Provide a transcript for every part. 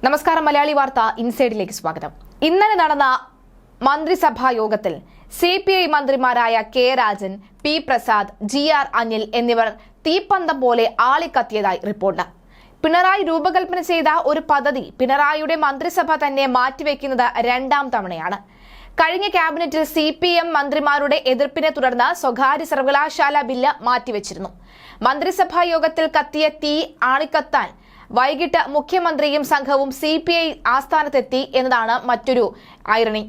നമസ്കാരം. മലയാളി വാർത്ത ഇൻസൈഡിലേക്ക് സ്വാഗതം. ഇന്നലെ നടന്ന മന്ത്രിസഭാ യോഗത്തിൽ CPI മന്ത്രിമാരായ K Rajan, P Prasad, GR Anil എന്നിവർ തീപ്പന്തം പോലെ ആളിക്കത്തിയതായി റിപ്പോർട്ട്. പിണറായി രൂപകൽപ്പന ചെയ്ത ഒരു പദ്ധതി പിണറായിയുടെ മന്ത്രിസഭ തന്നെ മാറ്റിവെക്കുന്നത് രണ്ടാം തവണയാണ്. കഴിഞ്ഞ ക്യാബിനറ്റിൽ CPM മന്ത്രിമാരുടെ എതിർപ്പിനെ തുടർന്ന് സ്വകാര്യ സർവകലാശാല ബില്ല് മാറ്റിവെച്ചിരുന്നു. മന്ത്രിസഭാ യോഗത്തിൽ കത്തിയ തീ ആളിക്കത്താൻ വൈകിട്ട് മുഖ്യമന്ത്രിയും സംഘവും CPI ആസ്ഥാനത്തെത്തി എന്നതാണ് മറ്റൊരു ഐറണി.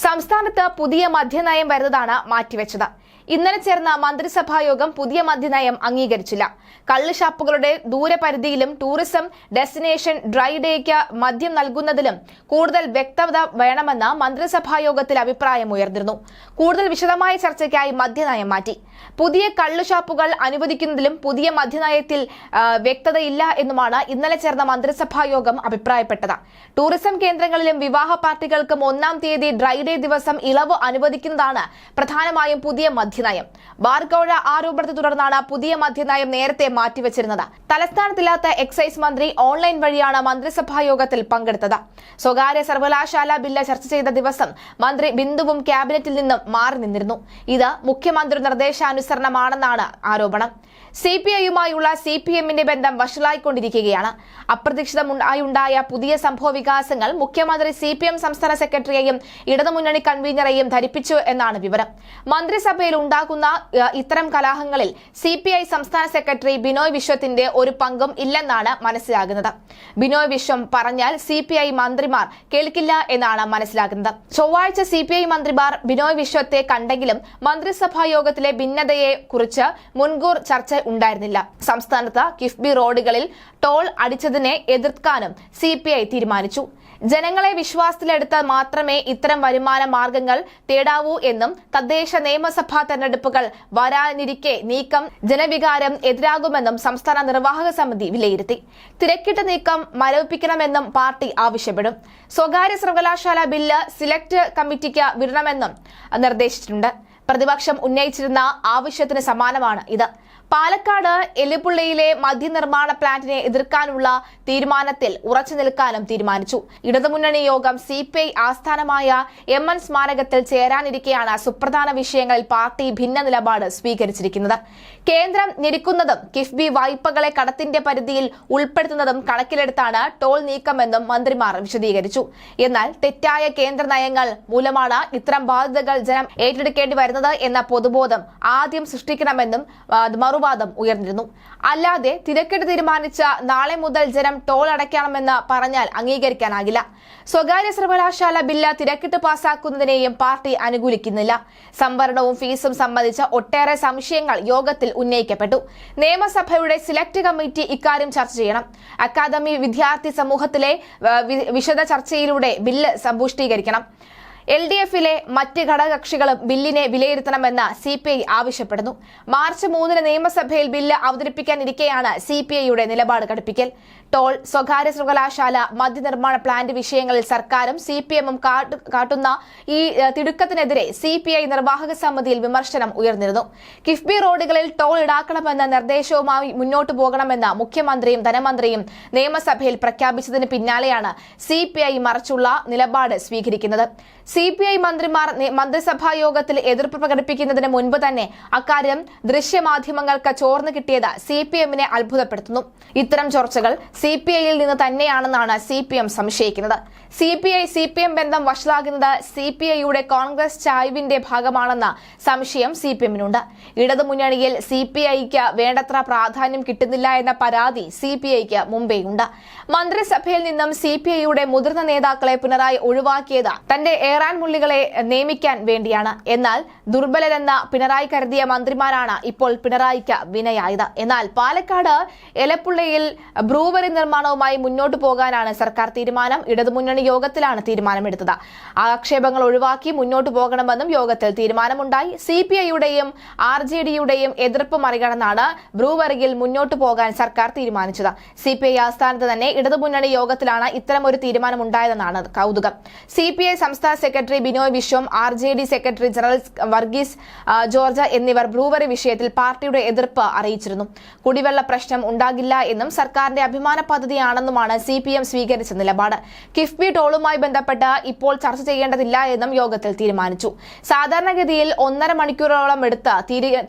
സംസ്ഥാനത്ത് പുതിയ മദ്യനയം വരുന്നതാണ് മാറ്റിവെച്ചത്. ഇന്നലെ ചേർന്ന മന്ത്രിസഭാ യോഗം പുതിയ മദ്യനയം അംഗീകരിച്ചില്ല. കള്ളുഷാപ്പുകളുടെ ദൂരപരിധിയിലും ടൂറിസം ഡെസ്റ്റിനേഷൻ ഡ്രൈ ഡേക്ക് മദ്യം നൽകുന്നതിലും കൂടുതൽ വ്യക്തത വേണമെന്ന് മന്ത്രിസഭാ യോഗത്തിൽ അഭിപ്രായമുയർന്നിരുന്നു. കൂടുതൽ വിശദമായ ചർച്ചയ്ക്കായി മദ്യനയം മാറ്റി. പുതിയ കള്ളുഷാപ്പുകൾ അനുവദിക്കുന്നതിലും പുതിയ മദ്യനയത്തിൽ വ്യക്തതയില്ല എന്നുമാണ് ഇന്നലെ ചേർന്ന മന്ത്രിസഭാ യോഗം അഭിപ്രായപ്പെട്ടത്. ടൂറിസം കേന്ദ്രങ്ങളിലും വിവാഹ പാർട്ടികൾക്കും 1-ാം തീയതി ഡ്രൈ ഡേ ദിവസം ഇളവ് അനുവദിക്കുന്നതാണ് പ്രധാനമായും പുതിയ മദ്യനയം. ബാർകോഴ ആരോപണത്തെ തുടർന്നാണ് പുതിയ മദ്യനയം നേരത്തെ മാറ്റിവെച്ചിരുന്നത്. തലസ്ഥാനത്തില്ലാത്ത എക്സൈസ് മന്ത്രി ഓൺലൈൻ വഴിയാണ് മന്ത്രിസഭാ യോഗത്തിൽ പങ്കെടുത്തത്. സ്വകാര്യ സർവകലാശാല ബില്ല് ചർച്ച ചെയ്ത ദിവസം മന്ത്രി ബിന്ദുവും ക്യാബിനറ്റിൽ നിന്നും മാറി നിന്നിരുന്നു. ഇത് മുഖ്യമന്ത്രി നിർദ്ദേശാനുസരണമാണെന്നാണ് ആരോപണം. CPIയുമായുള്ള CPMന്റെ ബന്ധം വഷളായിക്കൊണ്ടിരിക്കുകയാണ്. അപ്രതീക്ഷിതമായുണ്ടായ പുതിയ സംഭവ വികാസങ്ങൾ മുഖ്യമന്ത്രി CPM സംസ്ഥാന സെക്രട്ടറിയെയും ഇടതുമുന്നണി കൺവീനറെയും ധരിപ്പിച്ചു എന്നാണ് വിവരം. മന്ത്രിസഭയിൽ ഉണ്ടാകുന്ന ഇത്തരം കലഹങ്ങളിൽ CPI സംസ്ഥാന സെക്രട്ടറി ബിനോയ് വിശ്വത്തിന്റെ ഒരു പങ്കും ഇല്ലെന്നാണ് മനസ്സിലാകുന്നത്. ബിനോയ് വിശ്വം പറഞ്ഞാൽ CPI മന്ത്രിമാർ കേൾക്കില്ല എന്നാണ് മനസ്സിലാകുന്നത്. ചൊവ്വാഴ്ച CPI മന്ത്രിമാർ ബിനോയ് വിശ്വത്തെ കണ്ടെങ്കിലും മന്ത്രിസഭാ യോഗത്തിലെ ഭിന്നതയെ കുറിച്ച് മുൻകൂർ ചർച്ച ഉണ്ടായിരുന്നില്ല. സംസ്ഥാനത്ത് കിഫ്ബി റോഡുകളിൽ ടോൾ അടിച്ചതിനെ എതിർക്കാനും CPI തീരുമാനിച്ചു. ജനങ്ങളെ വിശ്വാസത്തിലെടുത്ത് മാത്രമേ ഇത്തരം വരുമാന മാർഗങ്ങൾ തേടാവൂ എന്നും തദ്ദേശ നിയമസഭാ തെരഞ്ഞെടുപ്പുകൾ വരാനിരിക്കെ നീക്കം ജനവികാരം എതിരാകുമെന്നും സംസ്ഥാന നിർവാഹക സമിതി വിലയിരുത്തി. തിരക്കിട്ട നീക്കം മരവിപ്പിക്കണമെന്നും പാർട്ടി ആവശ്യപ്പെടും. സ്വകാര്യ സർവകലാശാല ബില്ല് സിലക്ട് കമ്മിറ്റിക്ക് വിടണമെന്നും നിർദ്ദേശിച്ചിട്ടുണ്ട്. പ്രതിപക്ഷം ഉന്നയിച്ചിരുന്ന ആവശ്യത്തിന് സമാനമാണ് ഇത്. പാലക്കാട് എലിപ്പുള്ളിയിലെ മദ്യനിർമ്മാണ പ്ലാന്റിനെ എതിർക്കാനുള്ള തീരുമാനത്തിൽ ഉറച്ചു നിൽക്കാനും തീരുമാനിച്ചു. ഇടതുമുന്നണി യോഗം CPI ആസ്ഥാനമായ MN സ്മാരകത്തിൽ ചേരാനിരിക്കെയാണ് സുപ്രധാന വിഷയങ്ങളിൽ പാർട്ടി ഭിന്ന നിലപാട് സ്വീകരിച്ചിരിക്കുന്നത്. കേന്ദ്രം ഞെരുക്കുന്നതും കിഫ്ബി വായ്പകളെ കടത്തിന്റെ പരിധിയിൽ ഉൾപ്പെടുത്തുന്നതും കണക്കിലെടുത്താണ് ടോൾ നീക്കമെന്നും മന്ത്രിമാർ വിശദീകരിച്ചു. എന്നാൽ തെറ്റായ കേന്ദ്ര നയങ്ങൾ മൂലമാണ് ഇത്തരം ബാധ്യതകൾ ജനം ഏറ്റെടുക്കേണ്ടി വരുന്നത് എന്ന പൊതുബോധം ആദ്യം സൃഷ്ടിക്കണമെന്നും മറുവാദം ഉയർന്നിരുന്നു. അല്ലാതെ തിരക്കിട്ട് തീരുമാനിച്ച നാളെ മുതൽ ജനം ടോൾ അടയ്ക്കണമെന്ന് പറഞ്ഞാൽ അംഗീകരിക്കാനാകില്ല. സ്വകാര്യ സർവകലാശാല ബില്ല് തിരക്കിട്ട് പാസാക്കുന്നതിനെയും പാർട്ടി അനുകൂലിക്കുന്നില്ല. സംവരണവും ഫീസും സംബന്ധിച്ച ഒട്ടേറെ സംശയങ്ങൾ യോഗത്തിൽ ഉന്നയിക്കപ്പെട്ടു. നിയമസഭയുടെ സിലക്ട് കമ്മിറ്റി ഇക്കാര്യം ചർച്ച ചെയ്യണം. അക്കാദമി വിദ്യാർത്ഥി സമൂഹത്തിലെ വിശദ ചർച്ചയിലൂടെ ബില്ല് സമ്പുഷ്ടീകരിക്കണം. LDFിലെ മറ്റ് ഘടകകക്ഷികളും ബില്ലിനെ വിലയിരുത്തണമെന്ന് CPI ആവശ്യപ്പെടുന്നു. മാർച്ച് 3 നിയമസഭയിൽ ബില്ല് അവതരിപ്പിക്കാനിരിക്കെയാണ് CPIയുടെ നിലപാട് ഘടിപ്പിക്കൽ. ടോൾ, സ്വകാര്യ സർവകലാശാല, മദ്യനിർമ്മാണ പ്ലാന്റ് വിഷയങ്ങളിൽ സർക്കാരും CPMും കാട്ടുന്ന ഈ തിടുക്കത്തിനെതിരെ CPI നിർവാഹക സമിതിയിൽ വിമർശനം ഉയർന്നിരുന്നു. കിഫ്ബി റോഡുകളിൽ ടോൾ ഈടാക്കണമെന്ന നിർദ്ദേശവുമായി മുന്നോട്ടു പോകണമെന്ന് മുഖ്യമന്ത്രിയും ധനമന്ത്രിയും നിയമസഭയിൽ പ്രഖ്യാപിച്ചതിന് പിന്നാലെയാണ് CPI മറിച്ചുള്ള നിലപാട് സ്വീകരിക്കുന്നത്. CPI മന്ത്രിമാർ മന്ത്രിസഭാ യോഗത്തിൽ എതിർപ്പ് പ്രകടിപ്പിക്കുന്നതിന് മുൻപ് തന്നെ അക്കാര്യം ദൃശ്യമാധ്യമങ്ങൾക്ക് ചോർന്നു കിട്ടിയത് CPMനെ അത്ഭുതപ്പെടുത്തുന്നു. ഇത്തരം ചർച്ചകൾ CPIയിൽ നിന്ന് തന്നെയാണെന്നാണ് CPM സംശയിക്കുന്നത്. CPI-CPM ബന്ധം വഷളാകുന്നത് CPIയുടെ കോൺഗ്രസ് ചായ്വിന്റെ ഭാഗമാണെന്ന സംശയം CPMനുണ്ട്. ഇടതുമുന്നണിയിൽ CPIക്ക് വേണ്ടത്ര പ്രാധാന്യം കിട്ടുന്നില്ല എന്ന പരാതി CPIക്ക് മുമ്പേയുണ്ട്. മന്ത്രിസഭയിൽ നിന്നും CPIയുടെ മുതിർന്ന നേതാക്കളെ പിണറായി ഒഴിവാക്കിയത് തന്റെ ഏറാൻ മുള്ളികളെ നിയമിക്കാൻ വേണ്ടിയാണ്. എന്നാൽ ദുർബലരെന്ന പിണറായി കരുതിയ മന്ത്രിമാരാണ് ഇപ്പോൾ പിണറായിക്ക് വിനയായത്. എന്നാൽ പാലക്കാട് എലപ്പുള്ളിയിൽ ബ്രൂവറി നിർമ്മാണവുമായി മുന്നോട്ടു പോകാനാണ് സർക്കാർ തീരുമാനം. ഇടതുമുന്നണി യോഗത്തിലാണ് തീരുമാനമെടുത്തത്. ആക്ഷേപങ്ങൾ ഒഴിവാക്കി മുന്നോട്ടു പോകണമെന്നും യോഗത്തിൽ തീരുമാനമുണ്ടായി. CPIയുടെയും RJDയുടെയും എതിർപ്പ് മറികടന്നാണ് ബ്രൂവറിയിൽ മുന്നോട്ടു പോകാൻ സർക്കാർ തീരുമാനിച്ചത്. CPI ആസ്ഥാനത്ത് തന്നെ ഇടതുമുന്നണി യോഗത്തിലാണ് ഇത്തരമൊരു തീരുമാനമുണ്ടായതെന്നാണ് കൗതുകം. CPI സംസ്ഥാന secretary Binoy Viswam, RJD secretary general Varghese George എന്നിവർ ബ്രൂവറി വിഷയത്തിൽ പാർട്ടിയുടെ എതിർപ്പ് അറിയിച്ചിരുന്നു. കുടിവെള്ള പ്രശ്നം ഉണ്ടാകില്ല എന്നും സർക്കാരിന്റെ അഭിമാന പദ്ധതിയാണെന്നുമാണ് CPM സ്വീകരിച്ച നിലപാട്. കിഫ്ബി ടോളുമായി ബന്ധപ്പെട്ട് ഇപ്പോൾ ചർച്ച ചെയ്യേണ്ടതില്ല എന്നും യോഗത്തിൽ തീരുമാനിച്ചു. സാധാരണഗതിയിൽ 1.5 മണിക്കൂറോളം എടുത്ത്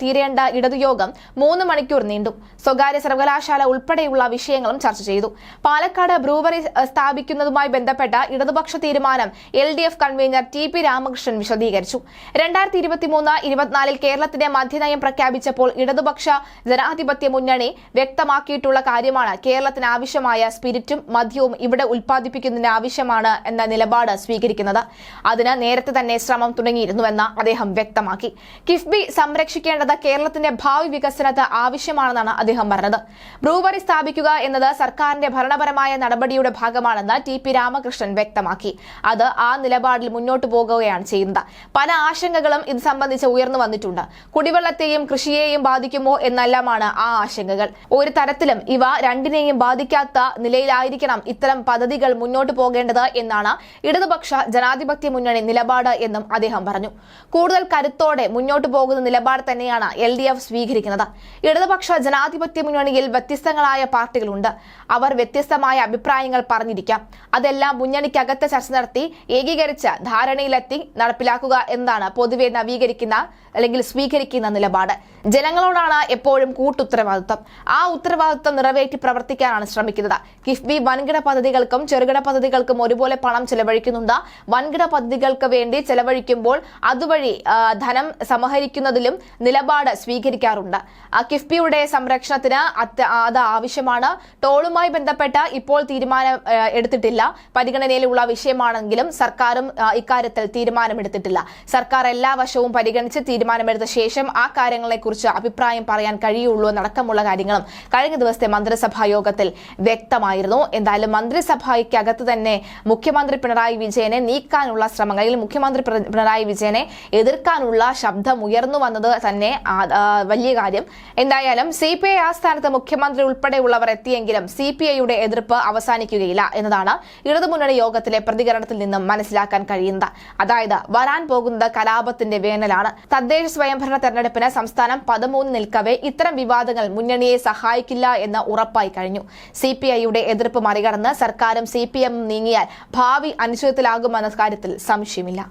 തീരേണ്ട ഇടതുയോഗം 3 മണിക്കൂർ നീണ്ടു. സ്വകാര്യ സർവകലാശാല ഉൾപ്പെടെയുള്ള വിഷയങ്ങളും ചർച്ച ചെയ്തു. പാലക്കാട് ബ്രൂവറി സ്ഥാപിക്കുന്നതുമായി ബന്ധപ്പെട്ട ഇടതുപക്ഷ തീരുമാനം LDF കൺവീനർ TP രാമകൃഷ്ണൻ വിശദീകരിച്ചു. 2023-24 കേരളത്തിന്റെ മദ്യനയം പ്രഖ്യാപിച്ചപ്പോൾ ഇടതുപക്ഷ ജനാധിപത്യ മുന്നണി വ്യക്തമാക്കിയിട്ടുള്ള കാര്യമാണ് കേരളത്തിന് ആവശ്യമായ സ്പിരിറ്റും മദ്യവും ഇവിടെ ഉൽപ്പാദിപ്പിക്കുന്നതിന് ആവശ്യമാണ് എന്ന നിലപാട് സ്വീകരിക്കുന്നത്. അതിന് നേരത്തെ തന്നെ ശ്രമം തുടങ്ങിയിരുന്നുവെന്ന് അദ്ദേഹം വ്യക്തമാക്കി. കിഫ്ബി സംരക്ഷിക്കേണ്ടത് കേരളത്തിന്റെ ഭാവി വികസനത്തിന് ആവശ്യമാണെന്നാണ് അദ്ദേഹം പറഞ്ഞത്. ബ്രൂവറി സ്ഥാപിക്കുക എന്നത് സർക്കാരിന്റെ ഭരണപരമായ നടപടിയുടെ ഭാഗമാണെന്ന് TP രാമകൃഷ്ണൻ വ്യക്തമാക്കി. അത് ആ നിലപാടിൽ മുന്നോട്ടു പോകുകയാണ് ചെയ്യുന്നത്. പല ആശങ്കകളും ഇത് സംബന്ധിച്ച് ഉയർന്നു വന്നിട്ടുണ്ട്. കുടിവെള്ളത്തെയും കൃഷിയെയും ബാധിക്കുമോ എന്നെല്ലാമാണ് ആ ആശങ്കകൾ. ഒരു തരത്തിലും ഇവ രണ്ടിനെയും ബാധിക്കാത്ത നിലയിലായിരിക്കണം ഇത്തരം പദ്ധതികൾ മുന്നോട്ടു പോകേണ്ടത് എന്നാണ് ഇടതുപക്ഷ ജനാധിപത്യ മുന്നണി നിലപാട് എന്നും അദ്ദേഹം പറഞ്ഞു. കൂടുതൽ കരുത്തോടെ മുന്നോട്ടു പോകുന്ന നിലപാട് തന്നെയാണ് LDF സ്വീകരിക്കുന്നത്. ഇടതുപക്ഷ ജനാധിപത്യ മുന്നണിയിൽ വ്യത്യസ്തങ്ങളായ പാർട്ടികളുണ്ട്. അവർ വ്യത്യസ്തമായ അഭിപ്രായങ്ങൾ പറഞ്ഞിരിക്കാം. അതെല്ലാം മുന്നണിക്കകത്ത് ചർച്ച നടത്തി ഏകീകരിച്ച് ധാരണയിലെത്തി നടപ്പിലാക്കുക എന്നതാണ് പൊതുവെ സ്വീകരിക്കുന്ന നിലപാട്. ജനങ്ങളോടാണ് എപ്പോഴും കൂട്ടുത്തരവാദിത്വം. ആ ഉത്തരവാദിത്വം നിറവേറ്റി പ്രവർത്തിക്കാനാണ് ശ്രമിക്കുന്നത്. കിഫ്ബി വൻകിട പദ്ധതികൾക്കും ചെറുകിട പദ്ധതികൾക്കും ഒരുപോലെ പണം ചെലവഴിക്കുന്നുണ്ട്. വൻകിട പദ്ധതികൾക്ക് വേണ്ടി ചെലവഴിക്കുമ്പോൾ അതുവഴി ധനം സമാഹരിക്കുന്നതിലും നിലപാട് സ്വീകരിക്കാറുണ്ട്. കിഫ്ബിയുടെ സംരക്ഷണത്തിന് അത് ആവശ്യമാണ്. ടോളുമായി ബന്ധപ്പെട്ട ഇപ്പോൾ തീരുമാനം എടുത്തിട്ടില്ല. പരിഗണനയിലുള്ള വിഷയമാണെങ്കിലും സർക്കാരും ഇക്കാര്യത്തിൽ തീരുമാനമെടുത്തിട്ടില്ല. സർക്കാർ എല്ലാ വശവും പരിഗണിച്ച് തീരുമാനമെടുത്ത ശേഷം ആ കാര്യങ്ങളെക്കുറിച്ച് അഭിപ്രായം പറയാൻ കഴിയുള്ളൂ എന്നടക്കമുള്ള കാര്യങ്ങളും കഴിഞ്ഞ ദിവസത്തെ മന്ത്രിസഭാ യോഗത്തിൽ വ്യക്തമായിരുന്നു. എന്തായാലും മന്ത്രിസഭയ്ക്കകത്ത് തന്നെ മുഖ്യമന്ത്രി പിണറായി വിജയനെ നീക്കാനുള്ള ശ്രമങ്ങളിൽ മുഖ്യമന്ത്രി പിണറായി വിജയനെ എതിർക്കാനുള്ള ശബ്ദം ഉയർന്നു വന്നത് തന്നെ വലിയ കാര്യം. എന്തായാലും CPI ആസ്ഥാനത്ത് മുഖ്യമന്ത്രി ഉൾപ്പെടെയുള്ളവർ എത്തിയെങ്കിലും CPIയുടെ എതിർപ്പ് അവസാനിക്കുകയില്ല എന്നതാണ് ഇടതുമുന്നണി യോഗത്തിലെ പ്രതികരണത്തിൽ നിന്നും മനസ്സിലാക്കാൻ കഴിയുന്നത്. അതായത് വരാൻ പോകുന്നത് കലാപത്തിന്റെ വേനലാണ്. തദ്ദേശ സ്വയംഭരണ തെരഞ്ഞെടുപ്പിന് സംസ്ഥാനം 13 നിൽക്കവേ ഇത്തരം വിവാദങ്ങൾ മുന്നണിയെ സഹായിക്കില്ല എന്ന് ഉറപ്പായി കഴിഞ്ഞു. CPIയുടെ എതിർപ്പ് മറികടന്ന് സർക്കാരും CPM നീങ്ങിയാൽ ഭാവി അനിശ്ചിതത്തിലാകുമെന്ന കാര്യത്തിൽ സംശയമില്ല.